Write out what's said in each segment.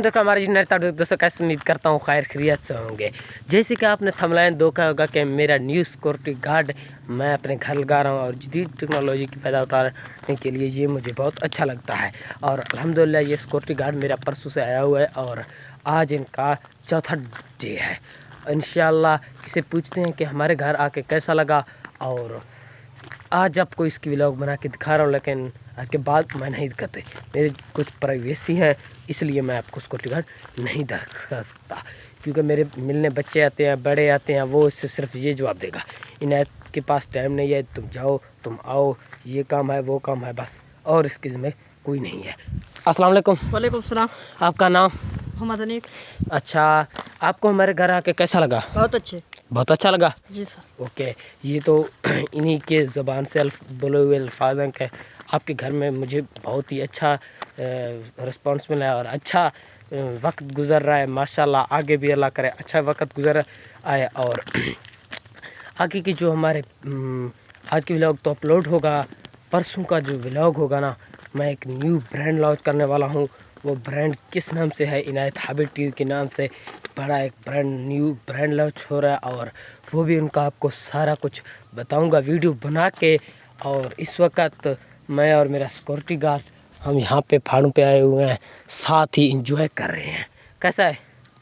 देखो हमारे दोस्तों कैसे उम्मीद करता हूँ खैर खैरियत से होंगे। जैसे कि आपने थंबनेल देखा होगा कि मेरा न्यू सिक्योरिटी गार्ड मैं अपने घर लगा रहा हूँ और जदीद टेक्नोलॉजी की फ़ायदा उठाने के लिए ये मुझे बहुत अच्छा लगता है। और अल्हम्दुलिल्लाह ये सिक्योरिटी गार्ड मेरा परसों से आया हुआ है और आज इनका चौथा डे है। इंशाल्लाह इसे पूछते हैं कि हमारे घर आके कैसा लगा। और आज आपको इसकी व्लॉग बना के दिखा रहा हूँ, लेकिन आज के बाद मैं नहीं दिखाते, मेरे कुछ प्राइवेसी है, इसलिए मैं आपको सिक्योरिटी गार्ड नहीं दिखा सकता। क्योंकि मेरे मिलने बच्चे आते हैं, बड़े आते हैं, वो इससे सिर्फ ये जवाब देगा, इनायत के पास टाइम नहीं है, तुम जाओ तुम आओ, ये काम है वो काम है बस, और इसके में कोई नहीं है। अस्सलाम वालेकुम। वालेकुम सलाम। आपका नाम? मोहम्मद हनीफ। अच्छा, आपको हमारे घर आके कैसा लगा? बहुत अच्छे। बहुत अच्छा लगा जी सर। ओके, ये तो इन्हीं के ज़बान से बोले हुए अल्फाज हैं कि आपके घर में मुझे बहुत ही अच्छा रिस्पॉन्स मिला है और अच्छा वक्त गुज़र रहा है माशाल्लाह। आगे भी अल्लाह करे अच्छा वक्त गुज़र आए। और आगे की जो हमारे आज की व्लॉग तो अपलोड होगा, परसों का जो व्लॉग होगा ना, मैं एक न्यू ब्रांड लॉन्च करने वाला हूँ। वो ब्रांड किस नाम से है? इनायत हाबिब टीवी के नाम से बड़ा एक न्यू ब्रांड लॉन्च हो रहा है और वो भी उनका आपको सारा कुछ बताऊंगा वीडियो बना के। और इस वक्त मैं और मेरा सिक्योरिटी गार्ड हम यहाँ पे पहाड़ों पे आए हुए हैं, साथ ही इंजॉय कर रहे हैं। कैसा है?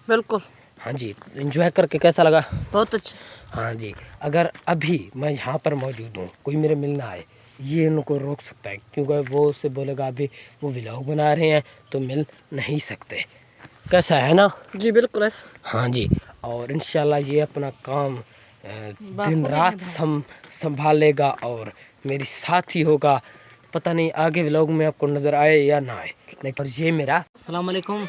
बिल्कुल। हाँ जी, इंजॉय करके कैसा लगा? बहुत अच्छा। हाँ जी, अगर अभी मैं यहाँ पर मौजूद हूँ, कोई मेरे मिलना आए, ये इनको रोक सकता है, क्योंकि वो उससे बोलेगा अभी वो व्लॉग बना रहे हैं तो मिल नहीं सकते। कैसा है ना? जी बिल्कुल। हाँ जी, और इंशाल्लाह ये अपना काम दिन रात संभालेगा और मेरी साथ ही होगा। पता नहीं आगे व्लॉग में आपको नज़र आए या ना आए, लेकिन ये मेरा अस्सलाम वालेकुम।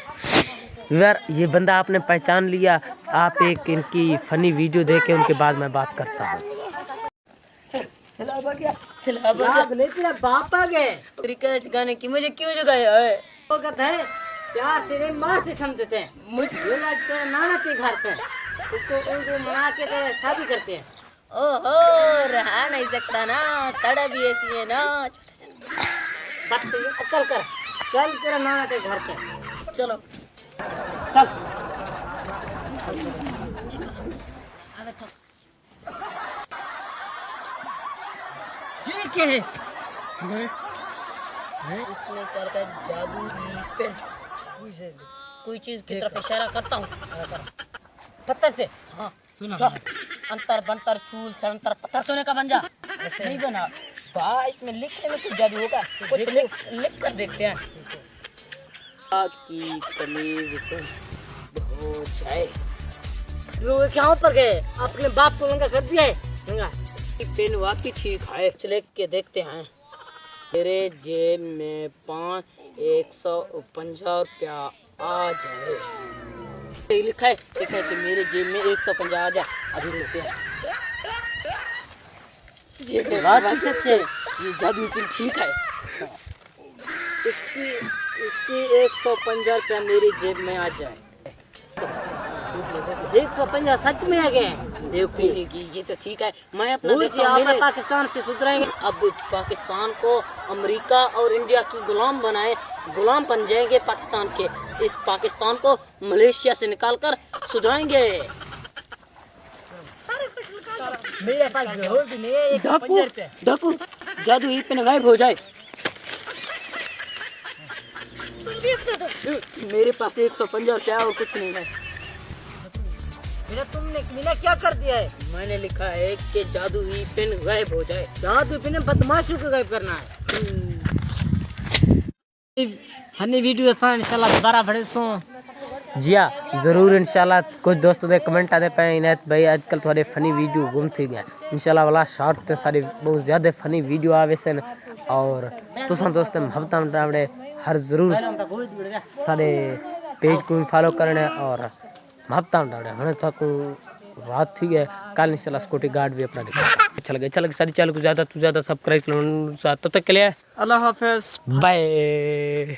यार, ये बंदा आपने पहचान लिया। आप एक इनकी फ़नी वीडियो देखे उनके बाद मैं बात करता हूँ। बाप आ गए गाने की मुझे क्यों जगाया है? प्यार से माँ से समझते थे, मुझे लगता नाना के घर पे उसको उनको मना के शादी करते हैं। ओहो, रहा नहीं सकता ना, तड़ा भी ऐसी है ना। चल कर, चल तेरा नाना के घर पे चलो चल। ये क्या है? इसमें करके जादू पेन कोई चीज की तरफ इशारा करता हूँ पत्थर से। हाँ सुना, अंतर बंतर चूल संतर पत्थर सोने का बन जा। ऐसे नहीं बना बा, इसमें लिखने में कुछ जादू होगा, कुछ लिख कर देखते हैं। की कमीज हो जाए। लोग क्या पर गए? अपने बाप को नंगा कर दिया है। नंगा पेन वाकई ठीक है, चले के देखते हैं। मेरे जेब में 150 रुपया आ जाए। लिखा है कि मेरे जेब में 150 आ जाए। अभी लेते हैं। ये बात सच है, ये जादू पिन ठीक है। इसकी 150 रुपया मेरी जेब में आ जाए। 150 सच में आ गए। ये तो ठीक है, मैं अपना देखता पाकिस्तान से सुधरेंगे। अब पाकिस्तान को अमेरिका और इंडिया की गुलाम बनाए, गुलाम बन जाएंगे पाकिस्तान के। इस पाकिस्तान को मलेशिया से निकालकर सुधराएंगे। मेरे पास डाकू जादू ही पे गायब हो जाए। मेरे पास 150 रुपया और कुछ नहीं है। तुमने क्या कर दिया है? मैंने लिखा है कि जादू ही पेन गायब हो जाए। जादू पेन बदमाशों को गायब करना है। हनी वीडियो इंशाल्लाह दोबारा बड़े सो। जी हाँ, ज़रूर इंशाल्लाह। कुछ दोस्तों के कमेंट आते पे इनायत भाई आजकल थोड़े फनी वीडियो गुम थी गए। इंशाल्लाह वाला शॉर्ट ते सारी बहुत ज़्यादा फनी वीडियो आवे सन और तुसा दोस्त हफ्ता हर ज़रूर सारे पेज को भी फॉलो करना और हफ्ता हमने तो रात ठीक है। कल इंशाल्लाह सिक्योरिटी गार्ड भी अपना दिखा। अच्छा लगे सारी चैनल को ज़्यादा तो ज़्यादा सब्सक्राइब। तब तक के लिए अल्लाह हाफ़िज़, बाय।